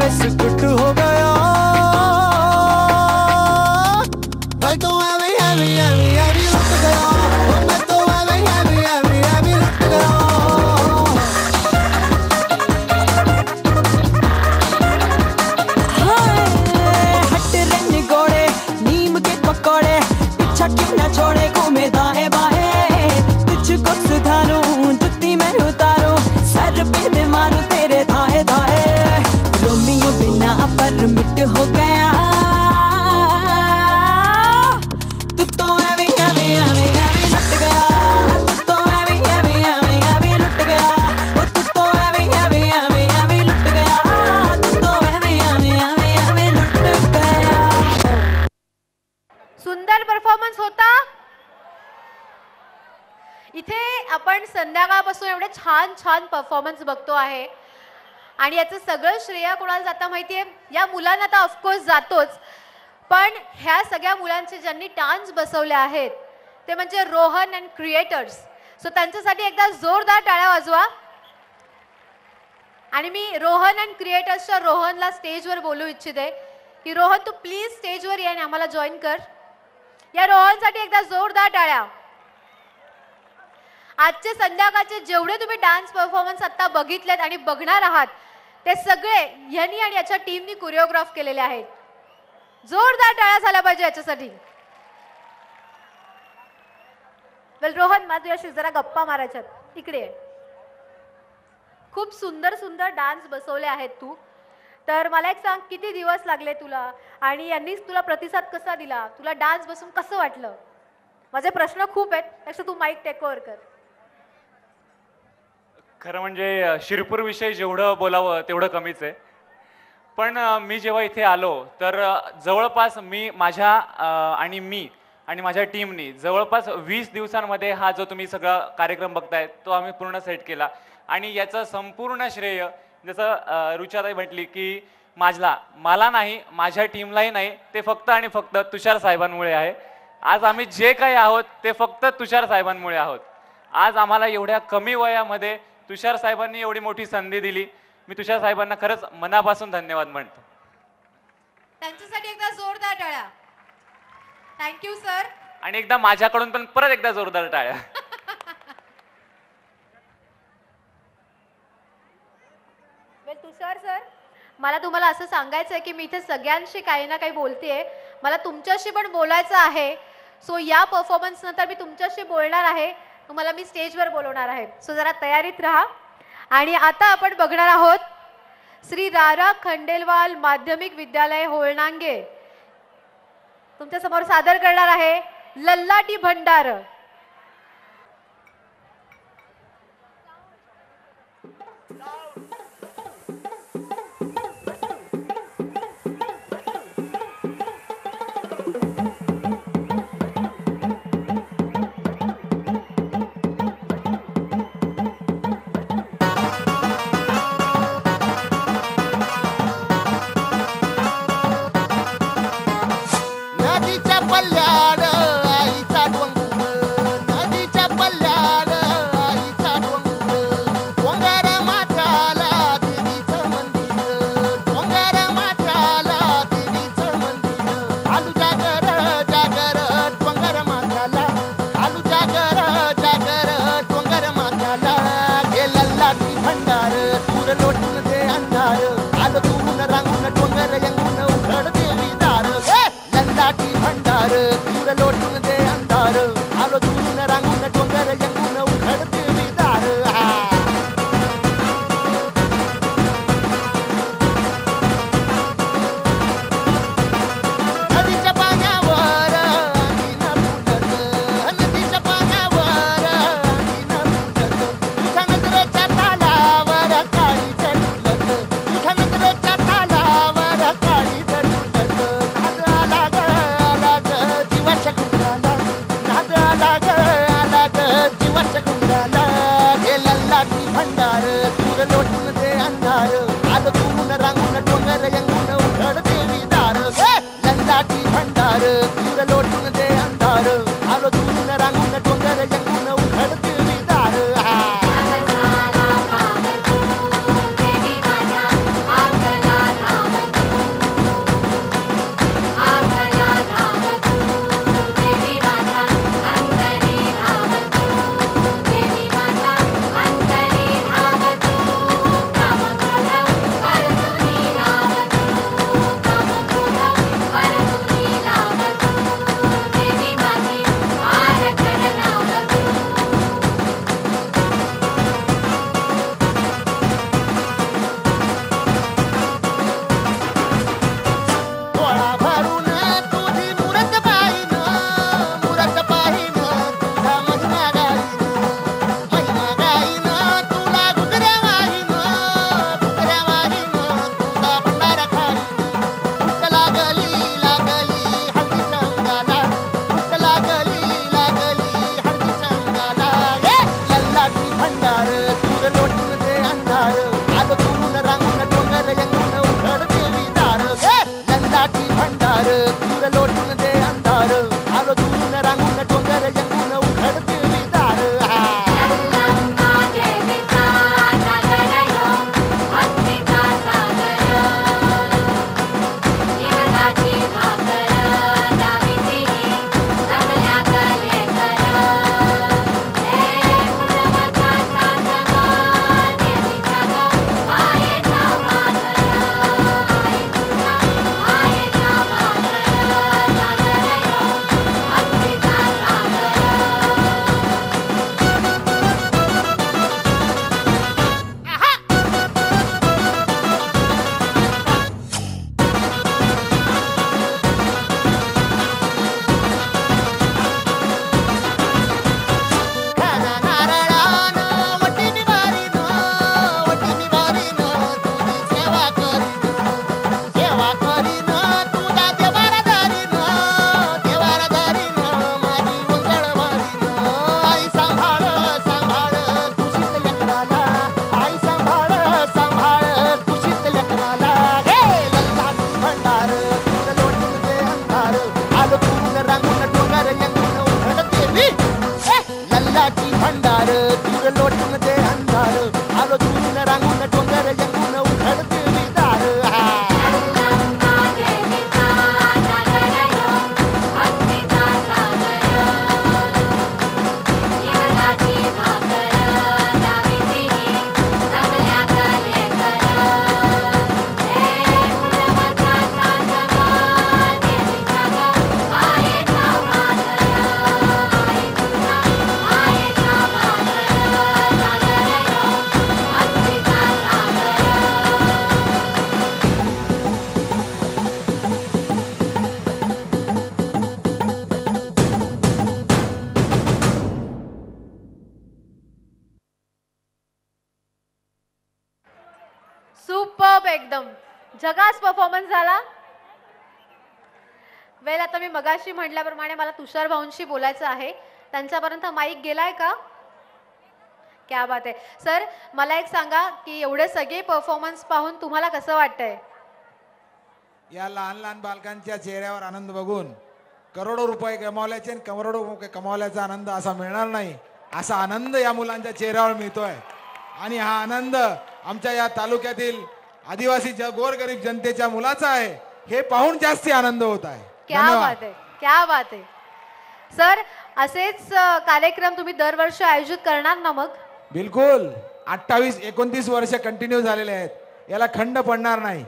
Biscuit हो गया। मैं तो एवी एवी एवी एवी लुट गया। मैं तो एवी एवी एवी एवी लुट गया। हट रन गोड़े नीम के पकौड़े पीछा क्यों न छोड़े घूमे दाएं बाएं। तुझको सुधारूं जुत्ती मैं उतारूं सर पे दे मारूं तेरे धाए धाए। रोमियो बिना परमिट हो गया। तू तो एवी एवी एवी एवी लुट गया। तू तो एवी एवी एवी एवी लुट गया। तू तो एवी एवी एवी एवी लुट गया। तू तो एवी एवी एवी एवी लुट गया। सुंदर परफॉर्मन्स होता। इथे आपण संध्याकाळपासून एवढे छान छान परफॉर्मन्स बघतो आहे आणि याचं सगळं श्रेय कोणाला जातं माहितीये? या मुलांना तर ऑफकोर्स जातोच, पण ह्या सगळ्या मुलांचे ज्यांनी डान्स बसवले आहेत ते म्हणजे रोहन अँड क्रिएटर्स. सो त्यांच्यासाठी एकदा जोरदार टाळ्या वाजवा. आणि मी रोहन अँड क्रिएटर्सच्या रोहनला स्टेजवर बोलू इच्छिते की रोहन तू प्लीज स्टेजवर ये आणि आम्हाला जॉईन कर. या रोहनसाठी एकदा जोरदार टाळ्या. आजचे संध्याकाळचे जेवढे तुम्ही डान्स परफॉर्मन्स आता बघितलेत आणि बघणार आहात ते सगळे यांनी आणि याच्या टीमनी कोरिओग्राफ केलेले आहेत. जोरदार टाळ्या झाल्या पाहिजे याच्यासाठी. वेल रोहन मला तुझ्याशी जरा गप्पा मारायच्यात. इकडे खूप सुंदर सुंदर डान्स बसवले आहेत तू. तर मला एक सांग किती दिवस लागले तुला आणि यांनी तुला प्रतिसाद कसा दिला? तुला डान्स बसून कसं वाटलं? माझे प्रश्न खूप आहेत त्यापेक्षा तू माईक टेक ओव्हर कर. खरं म्हणजे शिरपूर विषयी जेवढं बोलावं तेवढं कमीच आहे. पण मी जेव्हा इथे आलो तर जवळपास माझ्या आणि माझ्या टीमनी जवळपास 20 दिवसांमध्ये हा जो तुम्ही सगळा कार्यक्रम बघताय तो आम्ही पूर्ण सेट केला. आणि याचं संपूर्ण श्रेय जसं रुचाताई म्हटली की मला नाही माझ्या टीमलाही नाही, ते फक्त आणि फक्त तुषार साहेबांमुळे आहे. आज आम्ही जे काही आहोत ते फक्त तुषार साहेबांमुळे आहोत. आज आम्हाला एवढ्या कमी वयामध्ये तुषार साहेबांनी एवढी मोठी संधी दिली. मी तुषार साहेबांना खरंच मनापासून धन्यवाद म्हणतो. त्यांच्यासाठी एकदा जोरदार टाळ्या. Thank you sir. आणि एकदा माझ्याकडून पण परत एकदा जोरदार टाळ्या. तुषार सर मला तुम्हाला असं सांगायचं आहे की मी इथे सगळ्यांशी काही ना काही बोलतेय. मला तुमच्याशी पण बोलायचं आहे. सो या परफॉर्मन्स नंतर मी तुमच्याशी बोलणार आहे. तुम्हाला मी स्टेजवर बोलवणार आहे. सो जरा तयारीत राहा. आणि आता आपण बघणार आहोत श्री रारा खंडेलवाल माध्यमिक विद्यालय होळनांगे तुमच्या समोर सादर करणार आहे लल्लाटी भंडार. नदीच्या पल्ल्याड आईचा डोंगर सुपर्ब, एकदम जगास परफॉर्मन्स झाला. वेल, आता मी मगाशी म्हटल्याप्रमाणे मला तुषार भाऊंशी बोलायचं आहे. त्यांच्यापर्यंत माईक गेलाय का? क्या बात आहे सर. मला एक सांगा की एवढे सगळे परफॉर्मन्स पाहून तुम्हाला कसं वाटतंय? या लहान लहान बालकांच्या चेहऱ्यावर आनंद बघून करोडो रुपये कमावल्याचे आणि करोडो रुपये कमावल्याचा आनंद असा मिळणार नाही, असा आनंद या मुलांच्या चेहऱ्यावर मिळतोय. आणि हा आनंद आमच्या या तालुक्यातील आदिवासी गोरगरीब जनतेच्या मुलाचा आहे, हे पाहून जास्ती आनंद होत आहे. क्या बात आहे, क्या बात आहे सर. असेच कार्यक्रम तुम्ही दरवर्षी आयोजित करणार ना? मग बिलकुल. 28-29 वर्ष कंटिन्यू झालेले आहेत, याला खंड पडणार नाही.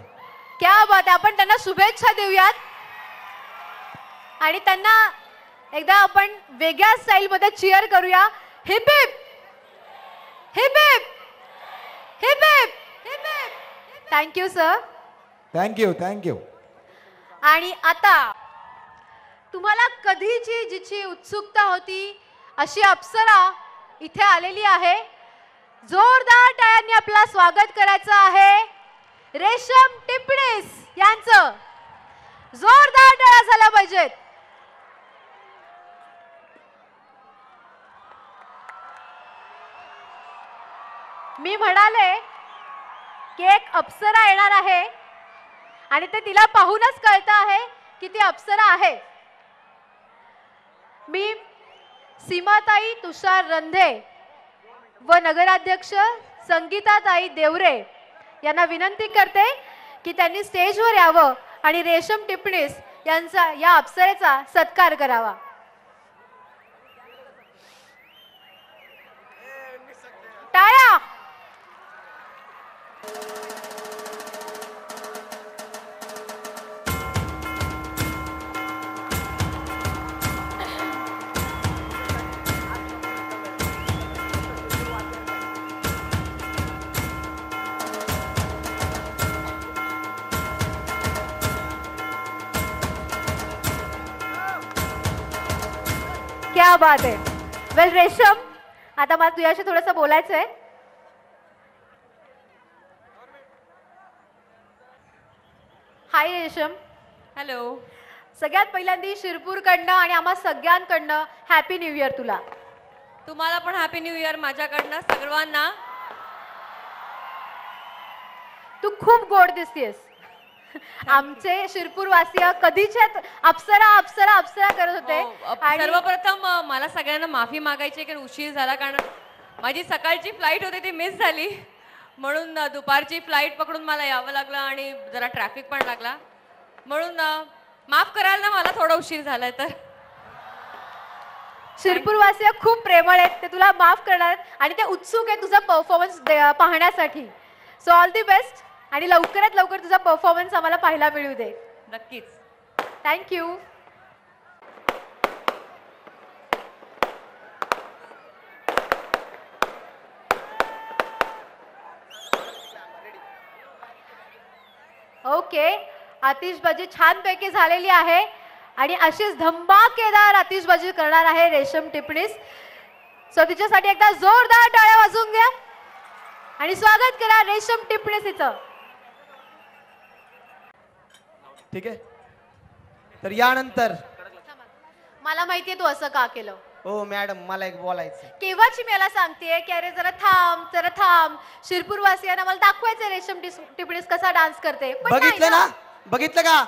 क्या बात आहे. आपण त्यांना शुभेच्छा देऊयात आणि त्यांना एकदा आपण वेगळ्या स्टाईल मध्ये चीअर करूया. Heap heap heap heap heap heap heap heap. Thank you sir. Thank you thank you. आणि आता तुम्हाला कधीची जिची उत्सुकता होती अशी अप्सरा इथे आलेली आहे. जोरदार टाळ्यांनी आपला स्वागत करायचं आहे रेशम टिपणीस यांचं. जोरदार टाळ्या झाल्या पाहिजेत. मी म्हणाले की एक अप्सरा येणार आहे आणि ते तिला पाहूनच कळतं आहे की ती अप्सरा आहे. मी सीमाताई तुषार रंधे व नगराध्यक्ष संगीताताई देवरे यांना विनंती करते की त्यांनी स्टेजवर यावं आणि रेशम टिपणीस यांचा या अप्सरेचा सत्कार करावा. टाळ्या. क्या बात आहे. वेल रेशम, आता मला तुझ्याशी थोडंसं बोलायचं आहे. हाय रेशम. हॅलो. सगळ्यात पहिल्यांदा शिरपूरकडनं आणि आम्हा सगळ्यांकडनं हॅपी न्यू इयर तुला. तुम्हाला पण हॅपी न्यू इयर माझ्याकडनं सर्वांना. तू खूप गोड दिसतेस. आमचे शिरपूरवासीय कधीच्या अप्सरा अप्सरा अप्सरा करत होते. आणि सर्वप्रथम मला सगळ्यांना माफी मागायची की उशीर झाला, कारण माझी सकाळची फ्लाईट होती ती मिस झाली, म्हणून दुपारची फ्लाईट पकडून मला यावं लागलं आणि जरा ट्रॅफिक पण लागला, म्हणून माफ कराल ना मला थोडा उशीर झालाय तर. शिरपूरवासीय खूप प्रेमळ आहेत, ते तुला माफ करणार आणि ते उत्सुक आहे तुझा परफॉर्मन्स पाहण्यासाठी. सो ऑल दी बेस्ट आणि लवकरात लवकर तुझा परफॉर्मन्स आम्हाला पाहायला मिळू दे. नक्कीच. थँक्यू. ओके, आतिषबाजी छानपैकी झालेली आहे आणि अशीच धमाकेदार आतिषबाजी करणार आहे रेशम टिपणीस. सो तिच्यासाठी एकदा जोरदार टाळ्या वाजवून घ्या आणि स्वागत करा रेशम टिपणीस हिचं. ठीक आहे. तर यानंतर मला माहितीये तू असं का केलं. हो मॅडम, मला एक बोलायचं. केव्हाची मी याला सांगतेय की अरे जरा थांब, शिरपूरवासियांना मला दाखवायचं रेशम टिपणीस कसा डान्स करते. पण नाही बघितलं ना, बघितलं का?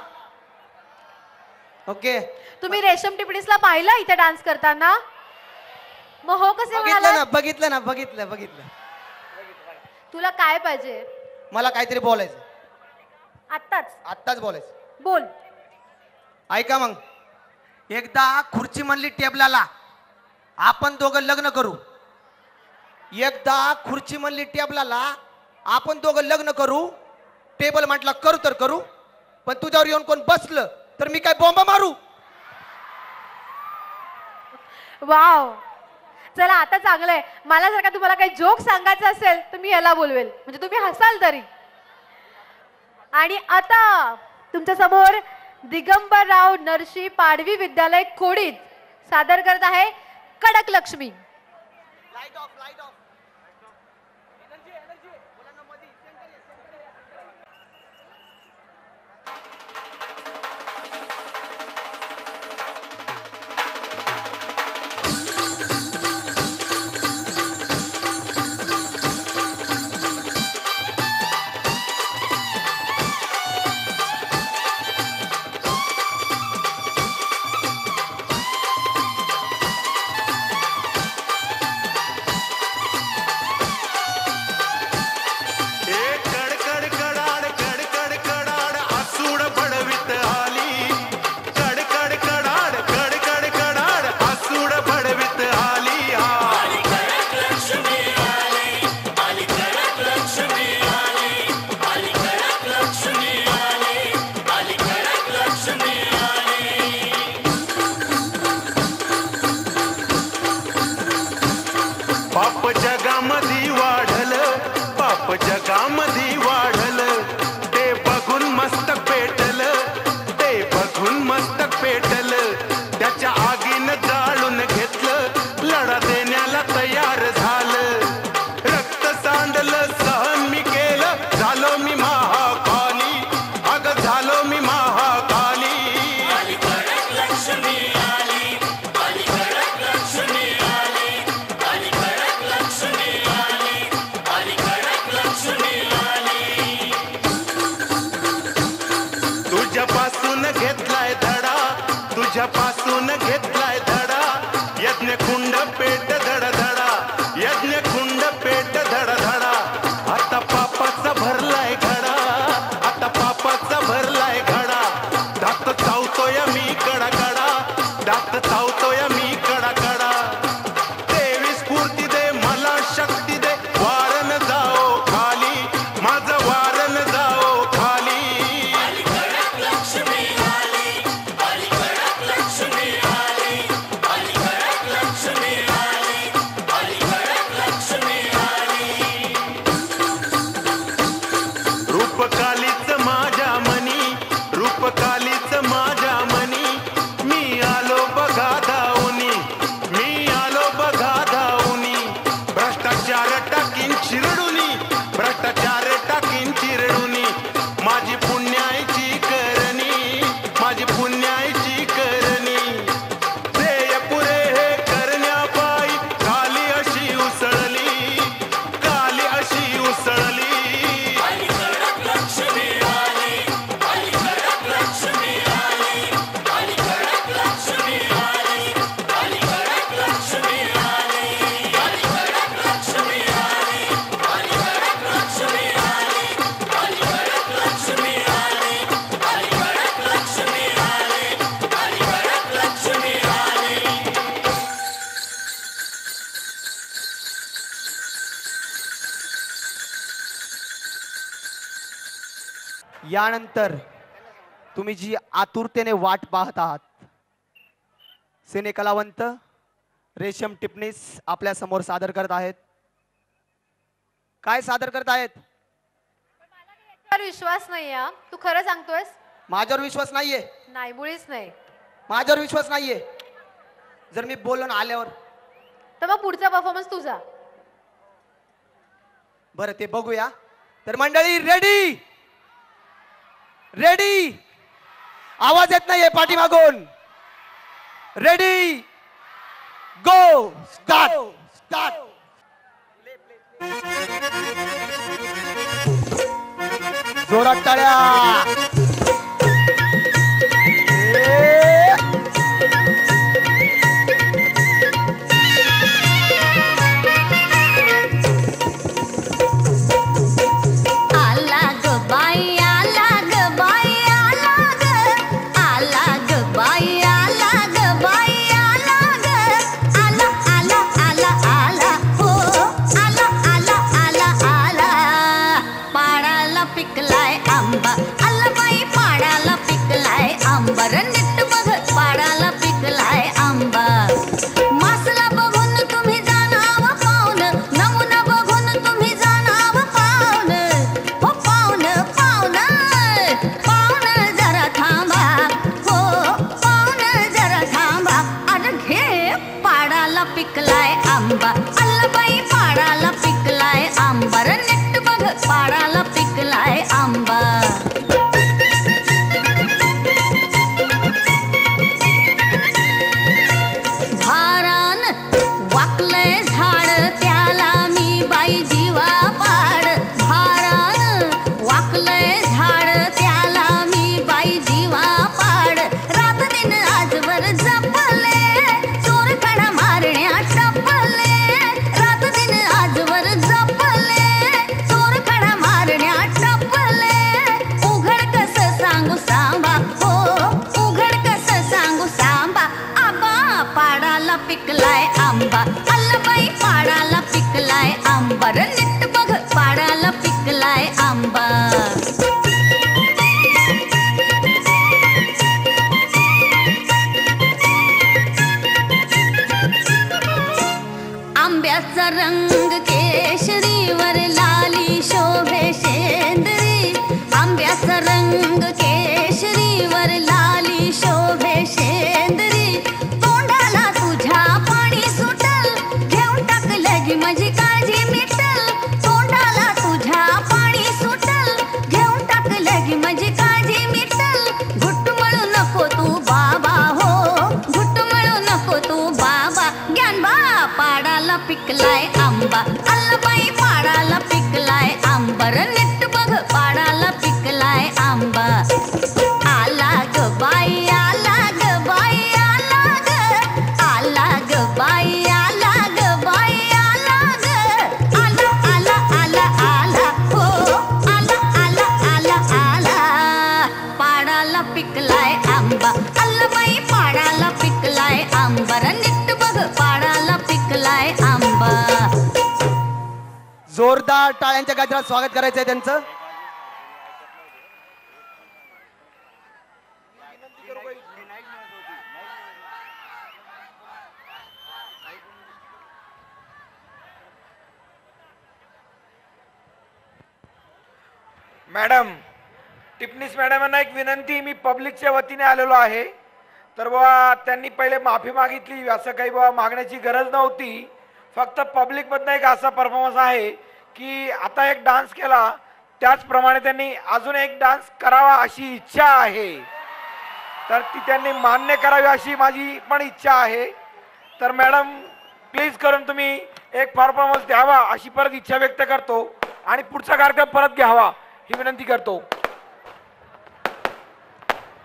ओके. तुम्ही रेशम टिपणीसला पाहिलं इथे डान्स करताना? मग हो कसे म्हणाला? बघितलं. तुला काय पाहिजे? मला काहीतरी बोलायचं. आत्ताच बोलायचं. बोल. ऐका मग, एकदा खुर्ची म्हणली टेबलाला आपण दोघं लग्न करू. एकदा खुर्ची म्हणली टेबलाला आपण दोघं लग्न करू. टेबल म्हटला करू तर करू, पण तुझ्यावर येऊन कोण बसलं तर मी काय बॉम्ब मारू. वाव, चला आता चांगलंय. मला जर का तुम्हाला काही जोक सांगायचा असेल तर मी याला बोलवेल, म्हणजे तुम्ही हसाल तरी. आणि आता तुमच्या समोर दिगंबरराव नरशी पाडवी विद्यालय खोडीत सादर करत आहे कडक लक्ष्मी. जगामध्ये वाढलं ते बघून मस्तक पेटलं, ते बघून मस्तक पेटलं, त्याच्या आगीनं जाळून घेतलं, लढा देण्याला तयार झालं, रक्त सांडलं सहन मी केलं, झालो मी महाकाली, अगं झालो मी महाकाली. तुझ्यापासून घेतलाय धडा, तुझ्यापासून घेतलाय धडा, यज्ञ कुंड पेट धडा धडा, यज्ञ कुंड पेट धडा धडा. आता पापाचा भरलाय घडा, आता पापाचा भरलाय घडा, दात चावतोय मी कडा कडा, दात चावतोय मी कडा कडा. देवी स्फूर्ती दे मला शक्ती दे, वारन जाओ खाली, माझं वारन जाओ खाली. रूपकालीच माझ्या मनी, रूपकालीच माझ्या मनी, मी आलो बघा धावूनी, मी आलो बघा धावूनी. भ्रष्टाचार टाकीन चिरडुनी, भ्रष्टाचार टाकीन चिरडुनी, माझी पुण्याची करणी, माझी पुण्याची करणी. देय पुरे हे करण्यापायी काली अशी उसळली, काली अशी उसळली. यानंतर तुम्ही जी आतुरतेने वाट पाहत आहात, सिने कलावंत रेशम टिपणीस आपल्या समोर सादर करत आहेत. काय सादर करत आहेत? याच्यावर विश्वास नाही हा. तू खरं सांगतोयस? माझ्यावर विश्वास नाहीये, नाही, मुळीच नाही. माझ्यावर विश्वास नाहीये. जर मी बोललो ना आल्यावर, तर मग पुढचा परफॉर्मन्स तुझा. बरं ते बघूया. तर मंडळी रेडी, रेडी, आवाज येत नाहीये पाठीमागून. रेडी, गो, स्टार्ट, स्टार्ट. जोरात टाळ्या. रंग केशरीवर लाली शो आंबर नीट बघ पाडाला पिकलाय आंबा आला ग बाई आला ग बाई आला ग आला ग बाई आला ग बाई आला ग आला आला आला आला हो आला आला आला आला पाडाला पिकलाय आंबा आला बाई पाडाला पिकलाय आंबर नीट बघ पाडाला पिकलाय आंबा. जोरदार टाळ्यांच्या गजरात स्वागत करायचं आहे त्यांचं. मॅडम, टिपणीस मॅडमांना एक विनंती, मी पब्लिकच्या वतीने आलेलो आहे. तर बाबा त्यांनी पहिले माफी मागितली, असं काही बाबा मागण्याची गरज नव्हती. फक्त पब्लिकमधनं एक असा परफॉर्मन्स आहे की आता एक डान्स केला त्याचप्रमाणे त्यांनी अजून एक डान्स करावा अशी इच्छा आहे. तर ती त्यांनी मान्य करावी अशी माझी पण इच्छा आहे. तर मॅडम प्लीज करून तुम्ही एक परफॉर्मन्स द्यावा अशी परत इच्छा व्यक्त करतो आणि पुढचा कार्यक्रम परत घ्यावा ही विनंती करतो.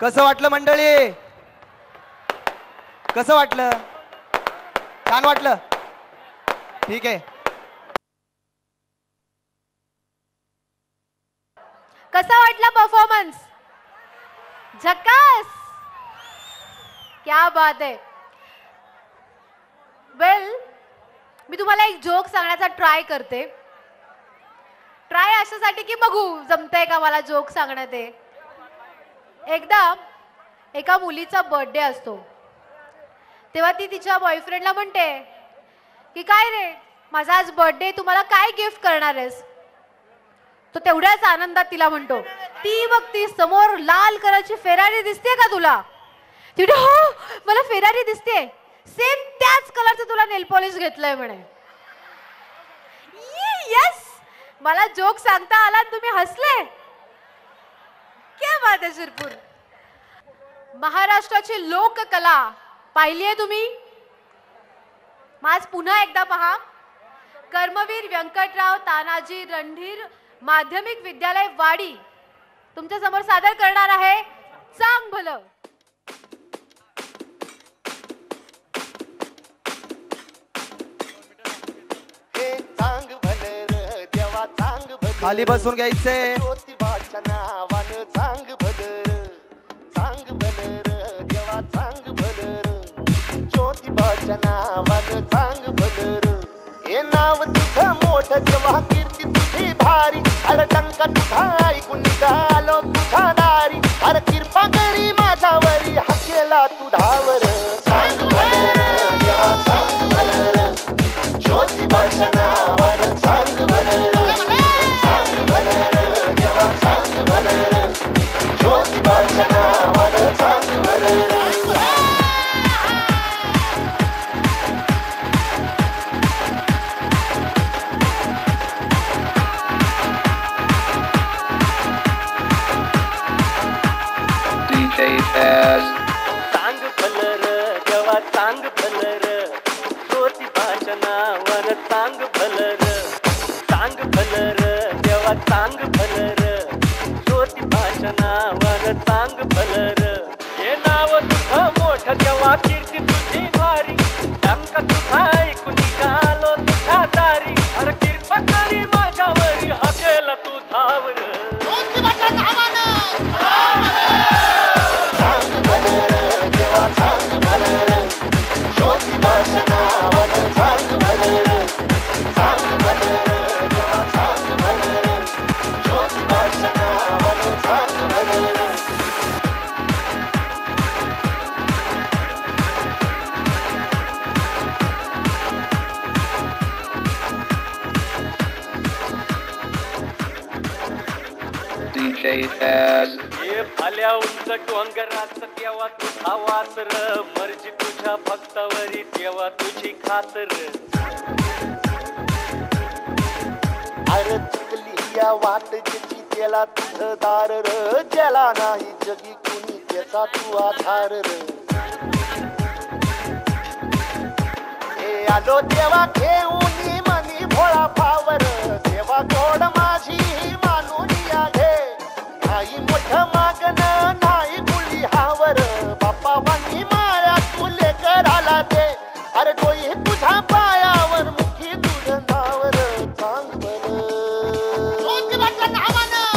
कसं वाटलं मंडळी? कसं वाटलं? छान वाटलं? ठीक आहे. कसा वाटला परफॉर्मन्स? झकास, क्या बात आहे. वेल, मी तुम्हाला एक जोक सांगण्याचा ट्राय करते. ट्राय अशासाठी की बघू जमतंय का मला जोक सांगणं ते. एकदा एका मुलीचा बर्थडे असतो तेव्हा ती तिच्या बॉयफ्रेंडला म्हणते की काय रे माझा आज बर्थडे, तुम्हाला काय गिफ्ट करणार आहेस? तो तेवढ्याच आनंदात तिला म्हणतो, ती बघ ती समोर लाल कलरची फेरारी दिसते का तुला? ती म्हणते हो मला फेरारी दिसते. सेम त्याच कलरचं तुला नेल पॉलिश घेतलंय म्हणे. यस, मला जोक सांगता आला आणि तुम्ही हसले. क्या बात आहे शिरपूर. महाराष्ट्राची लोककला पाहिली आहे तुम्ही? आज पुन्हा एकदा पहा. कर्मवीर व्यंकटराव तानाजी रणधीर माध्यमिक विद्यालय वाडी तुमच्या समोर सादर करणार आहे चांग भलं. खाली बसून घ्यायचंय. ज्योतिबाच्या नावानं चांग भलर, चांग भलर देवा चांग भलर, ज्योतिबाच्या नावानं चांग भलर. हे नाव तुझं मोठं जेव्हा कीर्ती तुझी भारी, अरे टंका तुझा ऐकून निघालो तुझा दारी, अरे कृपा करी माझ्यावरी हकेला तू धावर. चांग भलर देवा चांग भलर, ज्योतिबाच्या नावानं चांग भलर. चांग भलर देवा चांग भलर, ज्योतिबाच्या नावानं चांग भलर. चांग भलर देवा चांग भलर, ज्योतिबाच्या नावानं चांग भलर. हे नाव तुझं मोठं जेव्हा कीर्ती तुझी भारी, टंका तुझा ऐकून निघालो तुझा दारी, अरे कृपा करी माझ्यावरी हकेला तू धावर. हे भाल्या उंच डोंगराचं तेव्हा तुझा वासर, मर्जी तुझ्या भक्तावरी तेव्हा तुझी खातर. अरे चुकली या वाट ज्याची त्याला तुझं दार र, ज्याला नाही जगी कुणी त्याचा तू आधार र. हे आलो तेव्हा घेऊन मनी भोळा पावर, देवा गोड माझी मानून या घे नाही मोठं मागण नाही गुळी हावर बाप्पा वाणी माया तुले कराला दे अरे डोई तुझ्या पायावर मुखी तुझ नावर चांग बन ज्योतिबाच्या नावानं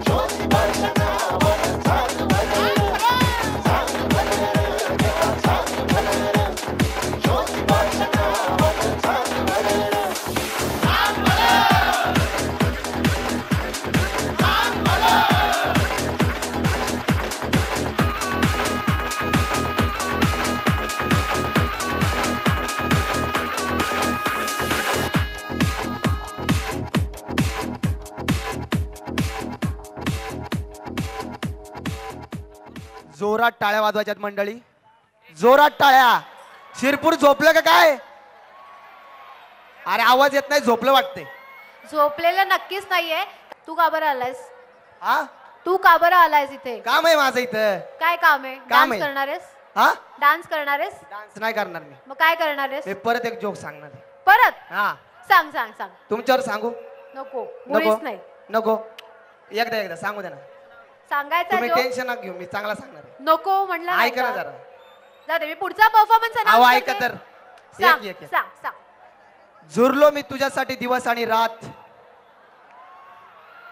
ज्योतिबाच्या नावानं चांग बन ज्योतिबाच्या नावानं चांग बन जोरात टाळ्या वाजवायच्यात मंडळी, जोरात टाळ्या. शिरपूर झोपलं का काय? अरे आवाज येत नाही, झोपलं वाटते. झोपलेलं नक्कीच नाहीये. तू का बरं आलायस? हा तू का बरं आलायस इथे? काम आहे माझं इथं. काय काम आहे? काम डान्स आहे. करणार आहेस? हा डान्स करणार आहेस? डान्स नाही करणार मी. मग काय करणार आहेस? मी परत एक जोक सांगणार आहे. परत हा सांग सांग सांग. तुमच्यावर सांगू? नको नको मुळीच नाही. नको एकदा सांगू दे ना. सांगायचा तुम्ही joke? टेन्शन नका घेऊ, मी चांगला सांगणार आहे. नको म्हणलं नाही ऐका ना का? जरा. जाऊ दे, मी पुढचा परफॉर्मन्स अहो ऐका तर. सांग एक सांग सांग. झुरलो मी तुझ्यासाठी दिवस आणि रात.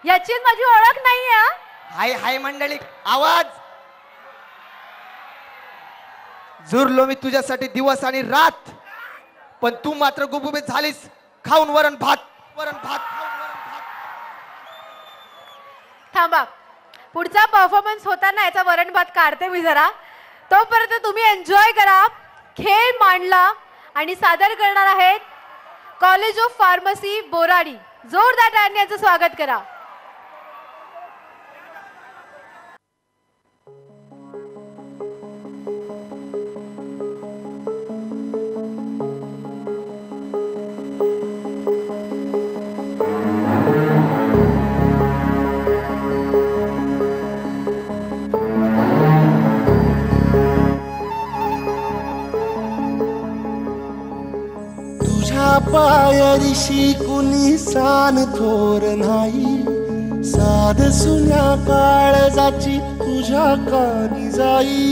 याची माझी ओळख नाहीये हा. हाय हाय मंडळी आवाज. झुरलो मी तुझ्यासाठी दिवस आणि रात पण तू मात्र गुबगुबीत झालीस खाऊन वरण भात वरण भात खाऊन वरण भात. थांबा, पुढचा परफॉर्मन्स होताना याचा वरण भात काढते मी जरा. तोपर्यंत तुम्ही एन्जॉय करा. खेळ मांडला आणि सादर करणार आहेत कॉलेज ऑफ फार्मसी बोराडी. जोरदार टाळ्यांचं स्वागत करा. तुझ्या पायरीशी कुणी सान थोर नाही साध सुन्या काळजाची तुझ्या कानी जाई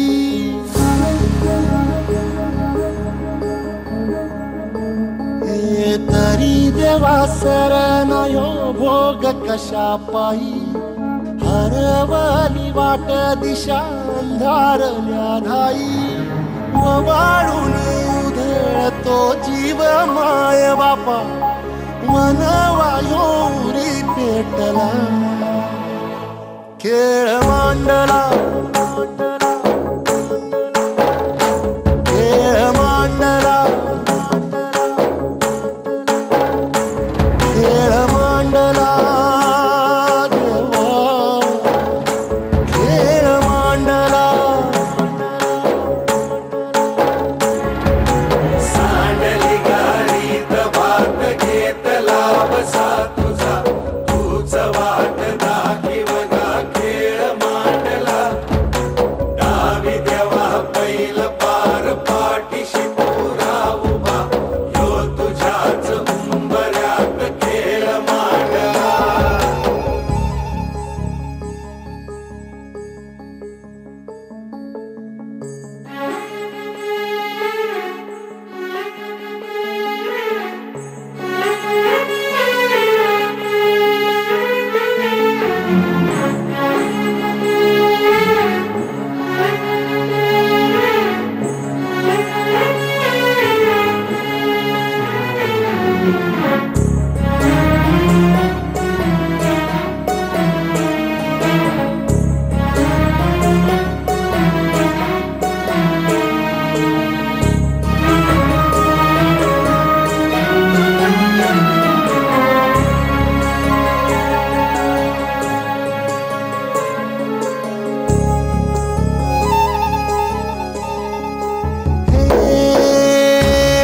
हे तरी देवा सरनायो भोग कशा पायी हरवली वाट दिशा अंधारल्या धाई वाळून उधळतो जीव माय बापा मनवायोरी पेटला खेळ मांडला खेळ मांडला खेळ मांडला देवा खेळ मांडला सांडली गाडीत भात घेतला बसा तुझा तूच वाट दाखीव गा खेळ मांडला डावी देवा पैल पार पाठीशी पुरा उभा यो तुझ्याच उंबऱ्यात खेळ मांडला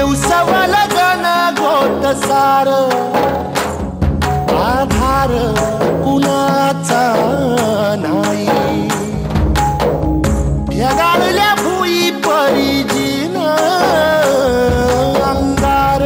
उसवल गण गोट सार आधार कुणाचा नाही ढगाळल्या भुई परिजीन अंगार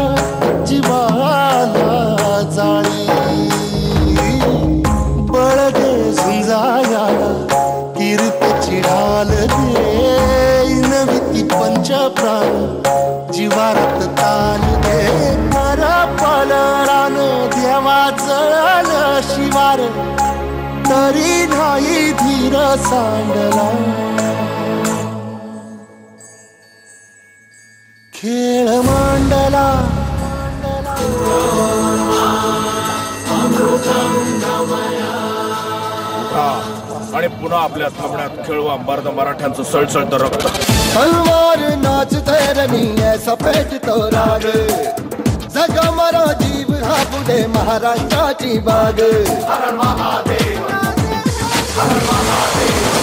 पार तरी नाही धीर सांडला खेळ मांडला आणि पुन्हा आपल्या थांबण्यात खेळवा मर्द मराठ्यांचं सळसळतं रक्त तलवार नाच धरणी ऐसा पेटतो राग जगा मरा जीव हा पुढे महाराष्ट्राची बाग हर महादेव हर महादेव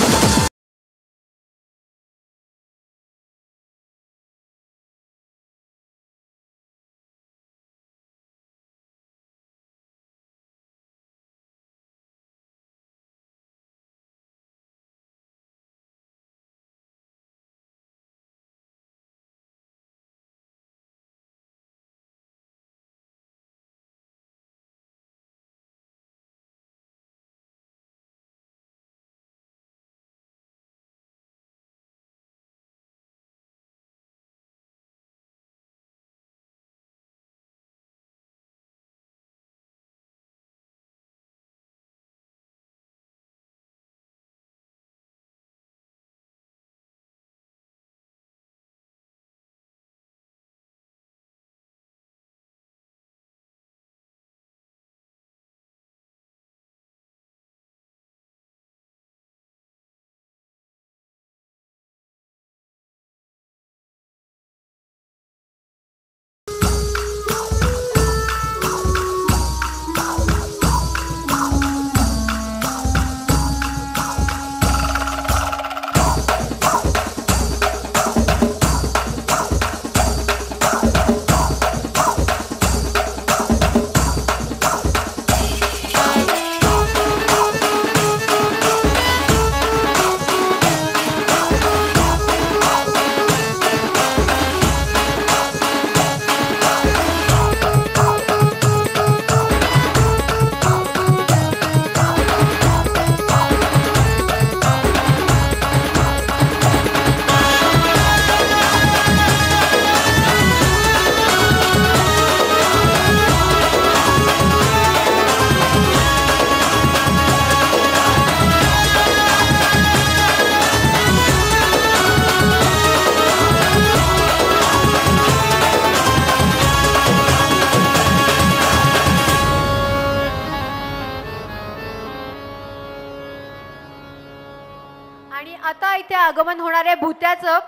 आता इथे आगमन होणारे भूत्याचं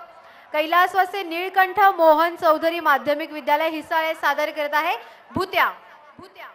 कैलासवासी नीळकंठ मोहन चौधरी माध्यमिक विद्यालय हिसाळे सादर करत आहे भूत्या भूत्या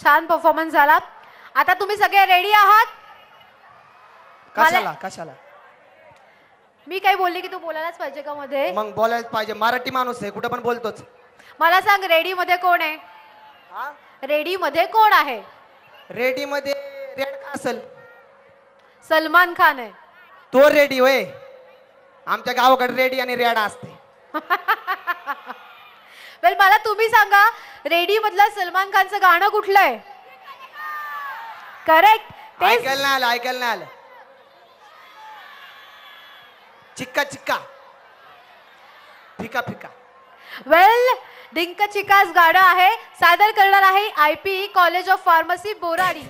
छान परफॉर्मन्स झाला. आता तुम्ही सगळे रेडी आहात? कशाला कशाला मी काय बोलले की तू बोलायलाच पाहिजे का मध्ये? मग बोलायला पाहिजे, मराठी माणूस आहे, कुठं पण बोलतोच. मला सांग रेडी मध्ये कोण आहे? रेडी मध्ये कोण आहे? रेडी मध्ये रेड का असेल? सलमान खान आहे. तो रेडी होय? आमच्या गावाकडे रेडी आणि रेडा असते. वेल मला तुम्ही सांगा रेडी मधलं सलमान खानचं गाणं कुठलं आहे? करेक्ट. ऐकायला नाही आलं, ऐकायला नाही आलं. चिक्का चिक्का फिका फिका. वेल डिंक चिकास गाणं आहे. सादर करणार आहे IPE college of pharmacy Boradi.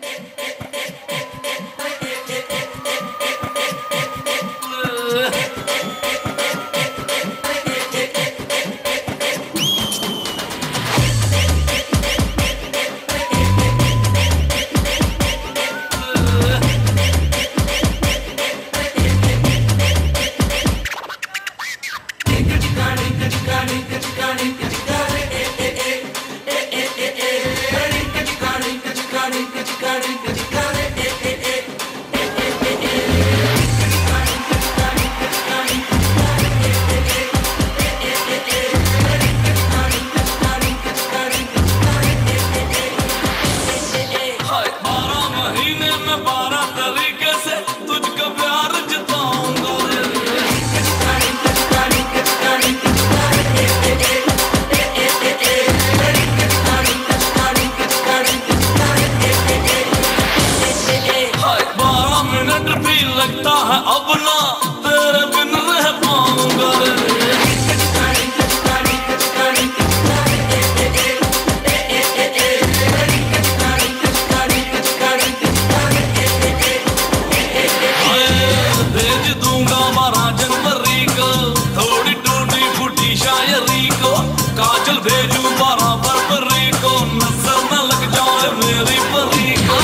लगता है अब ना तेरे बिन रह पाऊंगा भेज दूंगा बारह जनवरी को थोड़ी टूटी फूटी शायरी को काजल भेजू 12 फरवरी को नजर न लग जाए मेरी परी को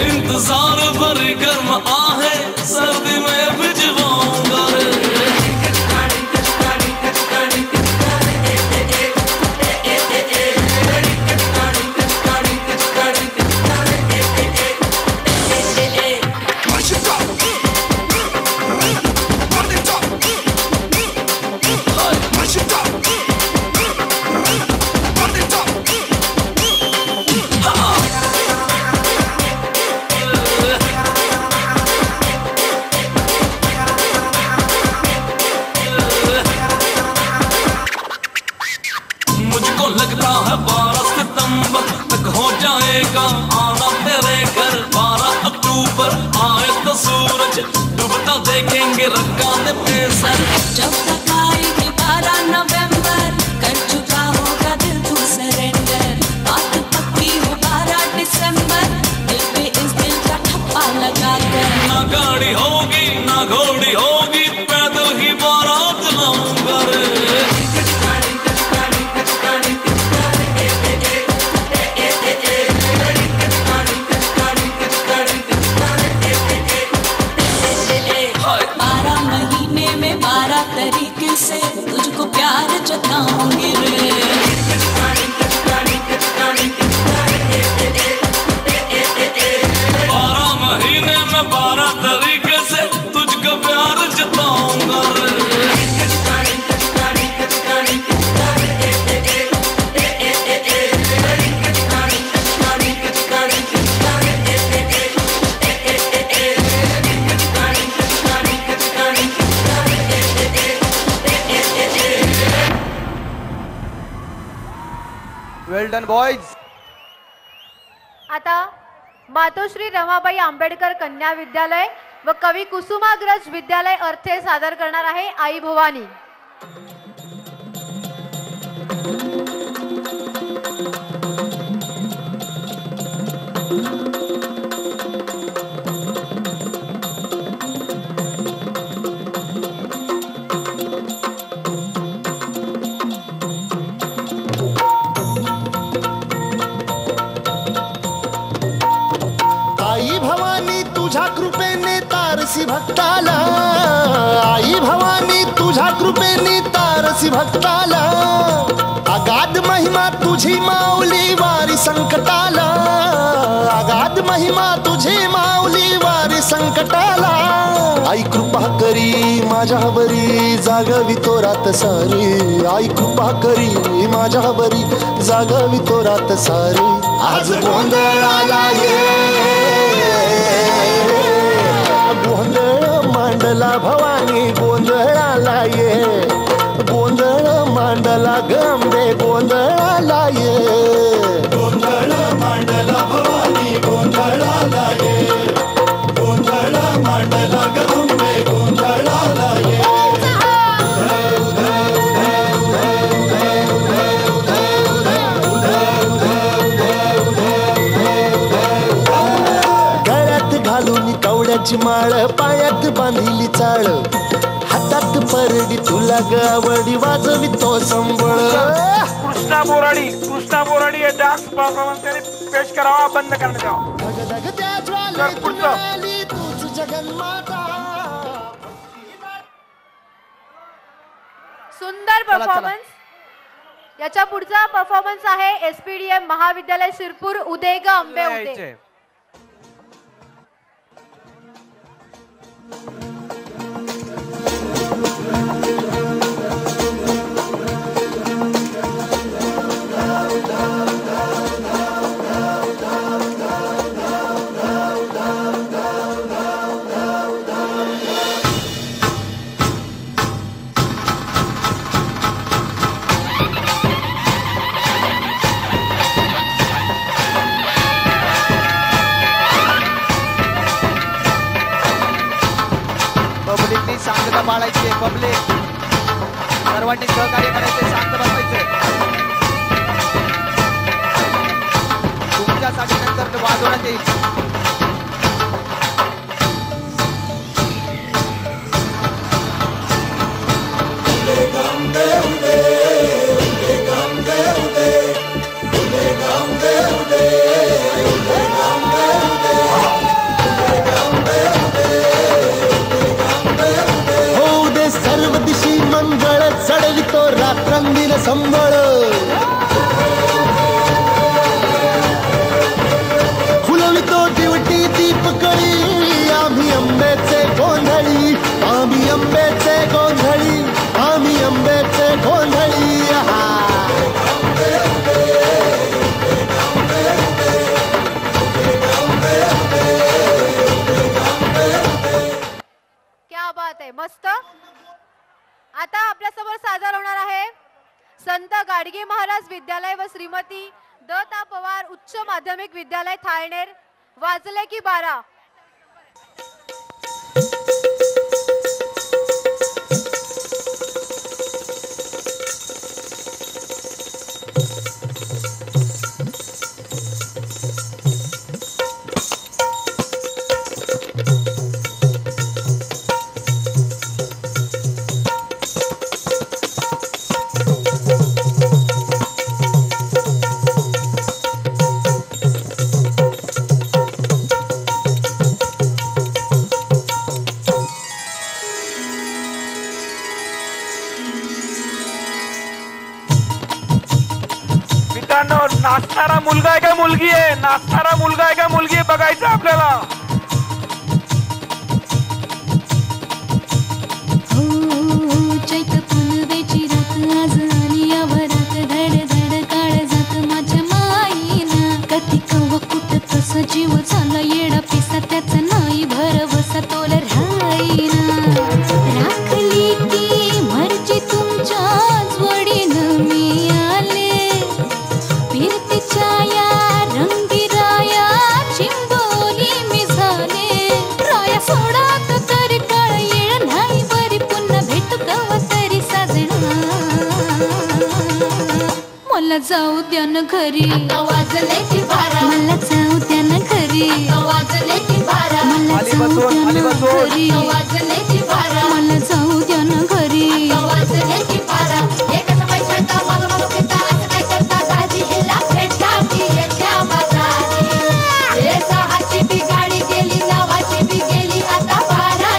इंतजार भरी गर्म आहे सर्दी में भिजवाऊंगा मुझको लगता है 12 सितंबर तक हो जाएगा आना तेरे घर 12 अक्टूबर आए तो सूरज डूबता देखेंगे रखा दे पेशर जब तक आएगी 12 नवंबर कर चुका होगा दिल तू सरेंडर बात पक्की हो 12 दिसंबर दिल पे इस दिल का ठप्पा लगा कर ना गाड़ी होगी ना घोड़ी होगी पैदल ही बारात लाऊंगा तरीके से तुझको प्यार जताऊंगी रे 12 महीने में 12 तरीके से तुझको प्यार जताऊंगा वेल डन बॉयज. आता मातोश्री रमाबाई आंबेडकर कन्या विद्यालय व कवी कुसुमाग्रज विद्यालय अर्थे सादर करणार आहे आई भवानी. आई भवानी तुझ्या कृपेने तारसी भक्ताला, आई भवानी तुझ्या कृपेनी तारसी भक्ताला, अगाध महिमा तुझी माऊली वारी संकटाला, अगाध महिमा तुझी माऊली वारी संकटाला, आई कृपा करी माझ्यावरी जागवी तो रात सारी, आई कृपा करी माझ्यावरी जागवी तो रात सारी, आज गोंधळाला ये गोंधळ मांडला भवानी गोंधळाला ये, गोंधळ मांडला गंबे गोंधळाला ये, गोंधळ मांडला भवानी गोंधळाला ये, गोंधळ मांडला गंबे गोंधळाला ये. गळ्यात घालून कवड्याची माळ, पायात बांधिली चाळ, हातात परडी तुला गावडी वाजवी तो संबळ. कृष्णा बोराडी हे डान्स परफॉर्मन्स त्याने पेश करावा, बंद करण्यात यावा. पुढचं सुंदर परफॉर्मन्स. याच्या पुढचा परफॉर्मन्स आहे SPDM महाविद्यालय शिरपूर, उदय ग अंबे उदय. पब्लिकनी शांतता पाळायची आहे. पब्लिक सर्वांनी सहकार्य करायचे, शांत बसायचे. तुमच्यासाठी नंतर वाजवण्यात येईल. सर्व दिशी मंगळ चढवितो रात्रंदिन संबळ, फुलवितो दिवटी दीपकळी, आम्ही अंबेचे गोंधळी, आम्ही अंबेचे गोंधळी, आम्ही अंबेचे गोंधळी. क्या बात आहे, मस्त. आता आपल्या समोर सादर होणार आहे संत गाडगे महाराज विद्यालय व श्रीमती दत्ता पवार उच्च माध्यमिक विद्यालय थाळनेर, वाजले की 12. नाचणारा मुलगा आहे का मुलगी आहे, नाचणारा मुलगा आहे का मुलगी आहे बघायचं आपल्याला. चैत फुलवेची रात आज आली आवरात, धड धड काळ जात माझ्या माईना, कधी कव कुठ तस जीव झाला येडा पिसा, त्याचा नाही भरवसा तोल राहीना, राखली ती मर्जी तुमच्याच वडीनं मी आले, फिरतीच्या या रंगीराया चिंबोली मी झाले, राया सोडात तरी काळ येळ नाही बरी, पुन्हा भेटू कवा तरी साजना, मला जाऊ द्या न घरी, वाजले की 12, मला जाऊ द्या न घरी, वाजले की 12, मला जाऊ द्या न घरी, वाजले की 12, मला जाऊ द्या न घरी, वाजले की 12. एकच पैशाचा मागणं घेता असं काय करता दाजी, हिला भेटा की येत्या बाजारी, हे सहाची बी गाडी गेली, नावाची बी गेली, आता 12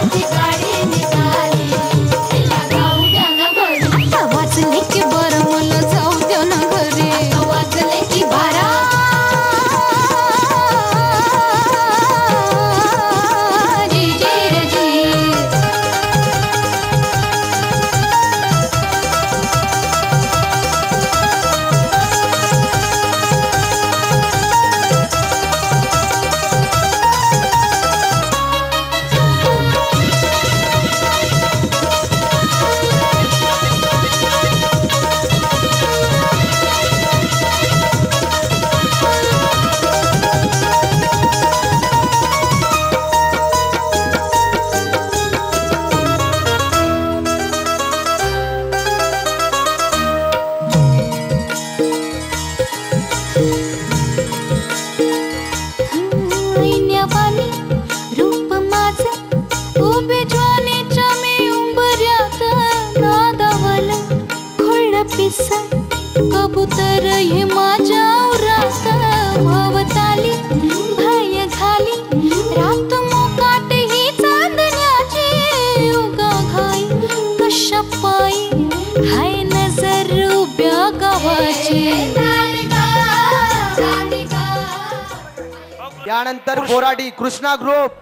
यानंतर बोराडी कृष्णा ग्रुप.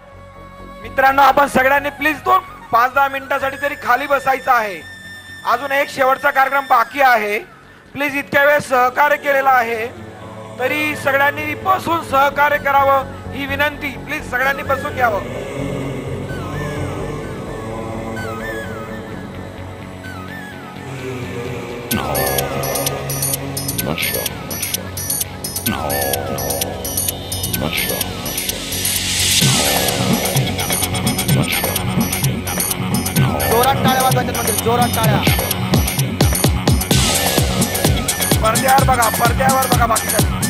मित्रांनो, आपण सगळ्यांनी प्लीज 5-10 मिनिटासाठी तरी खाली बसायचं आहे. अजून एक शेवटचा कार्यक्रम बाकी आहे. प्लीज इतक्या वेळ सहकार्य केलेला आहे तरी सगळ्यांनी बसून सहकार्य करावं ही विनंती. प्लीज सगळ्यांनी बसून घ्यावं. जोरात टाळ्या वाजवायच्या म्हणजे जोरात टाळ्या. पडद्यावर बघा, पडद्यावर बघा. बाकी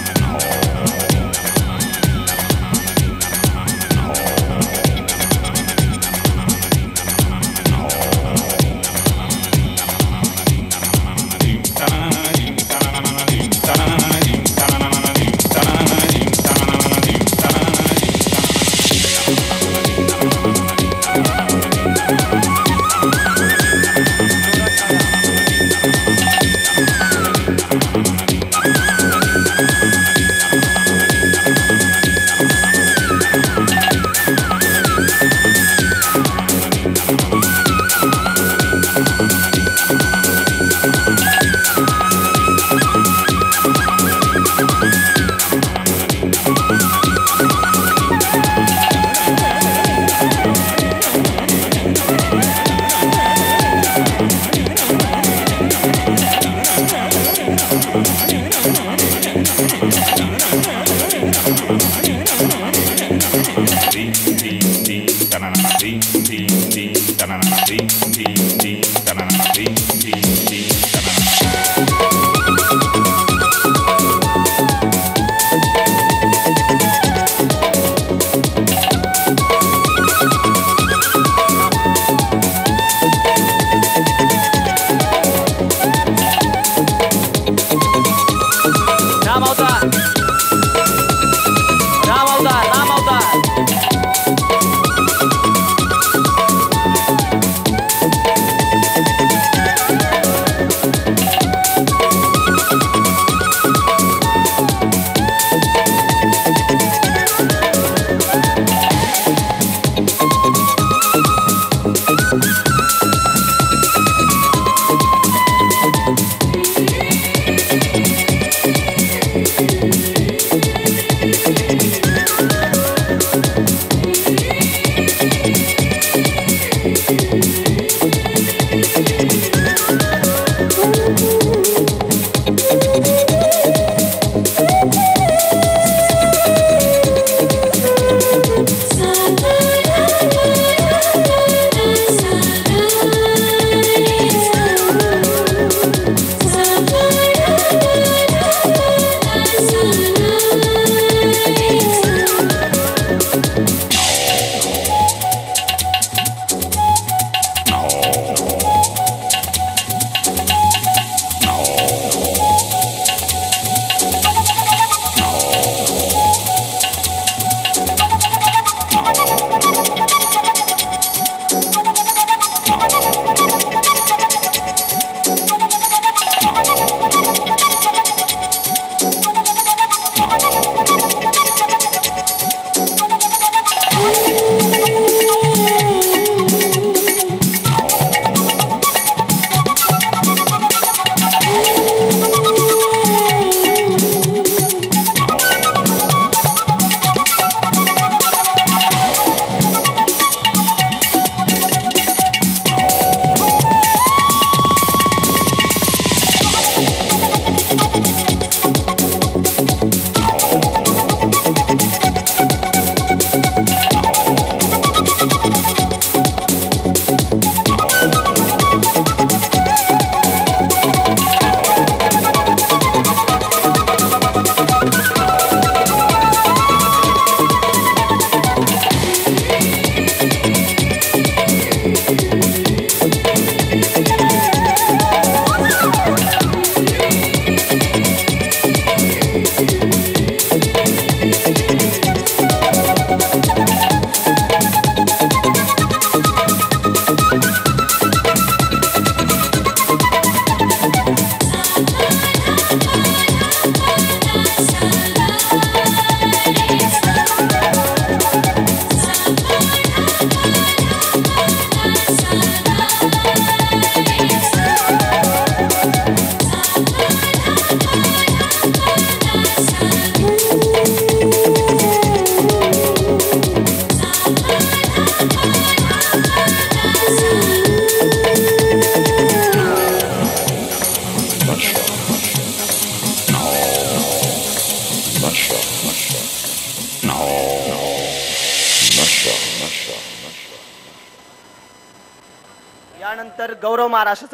त्यानंतर गौरव महाराष्ट्र